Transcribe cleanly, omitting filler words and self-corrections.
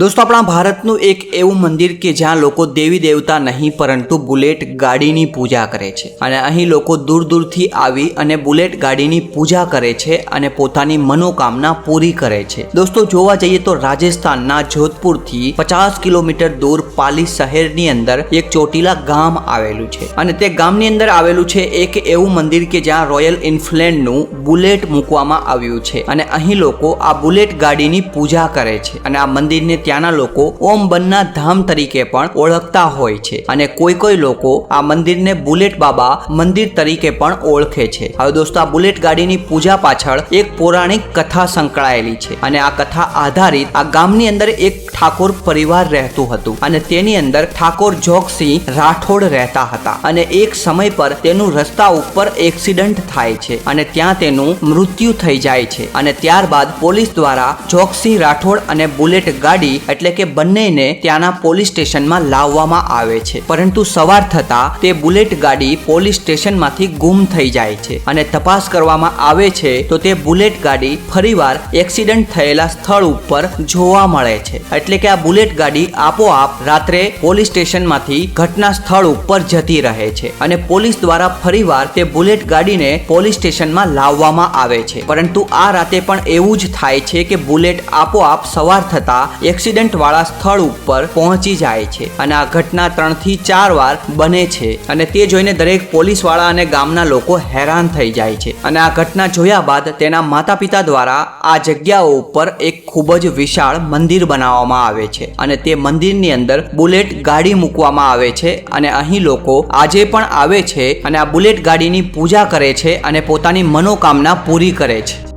दोस्तों अपना भारतનું એક એવું મંદિર કે જ્યાં લોકો દેવી દેવતા નહીં પરંતુ બુલેટ ગાડીની પૂજા કરે છે અને અહીં લોકો દૂર દૂરથી આવી અને બુલેટ ગાડીની પૂજા કરે છે અને પોતાની મનોકામના પૂરી કરે છે। દોસ્તો જોવા જઈએ તો રાજસ્થાનના જોધપુરથી 50 કિલોમીટર દૂર પાલી શહેરની અંદર એક ચોટીલા ગામ આવેલું છે અને તે ગામની અંદર આવેલું છે એક એવું મંદિર કે જ્યાં રોયલ એન્ફિલ્ડનું બુલેટ મૂકવામાં આવ્યું છે અને અહીં લોકો આ બુલેટ ગાડીની પૂજા કરે છે અને આ મંદિરને ત્યાંના લોકો ઓમ બન્ના ધામ તરીકે પણ ઓળખતા હોય છે અને કોઈ લોકો આ મંદિરને બુલેટ બાબા મંદિર તરીકે પણ ઓળખે છે। હવે દોસ્તો આ બુલેટ ગાડીની પૂજા પાછળ એક પૌરાણિક કથા સંકળાયેલી છે અને આ કથા આધારિત આ ગામની અંદર એક ઠાકોર પરિવાર રહેતું હતું અને તેની અંદર ઠાકોર જોગસિંહ રાઠોડ રહેતા હતા અને એક સમય પર તેનું રસ્તા ઉપર એક્સિડન્ટ થાય છે અને ત્યાં તેનું મૃત્યુ થઈ જાય છે અને ત્યારબાદ પોલીસ દ્વારા જોગસિંહ રાઠોડ અને બુલેટ ગાડી એટલે કે બંનેને ત્યાંના પોલીસ સ્ટેશનમાં લાવવામાં આવે છે, પરંતુ સવાર થતા તે બુલેટ ગાડી પોલીસ સ્ટેશનમાંથી ગુમ થઈ જાય છે અને તપાસ કરવામાં આવે છે તો તે બુલેટ ગાડી ફરીવાર એક્સિડન્ટ થયેલા સ્થળ ઉપર જોવા મળે છે। એટલે કે આ બુલેટ ગાડી આપોઆપ રાત્રે પોલીસ સ્ટેશનમાંથી ઘટના સ્થળ ઉપર જતી રહે છે અને પોલીસ દ્વારા ફરીવાર તે બુલેટ ગાડીને પોલીસ સ્ટેશનમાં લાવવામાં આવે છે, પરંતુ આ રાતે પણ એવું જ થાય છે કે બુલેટ આપોઆપ સવાર થતા એક્સિડન્ટ વાળા સ્થળ ઉપર પહોંચી જાય છે અને આ ઘટના 3 થી 4 વાર બને છે અને તે જોઈને દરેક પોલીસ વાળા અને ગામના લોકો હેરાન થઈ જાય છે અને આ ઘટના જોયા બાદ તેના માતા પિતા દ્વારા આ જગ્યાઓ ઉપર એક ખૂબ જ વિશાળ મંદિર બનાવવામાં આવે છે અને તે મંદિરની અંદર બુલેટ ગાડી મૂકવામાં આવે છે અને અહીં લોકો આજે પણ આવે છે અને આ બુલેટ ગાડીની પૂજા કરે છે અને પોતાની મનોકામના પૂરી કરે છે।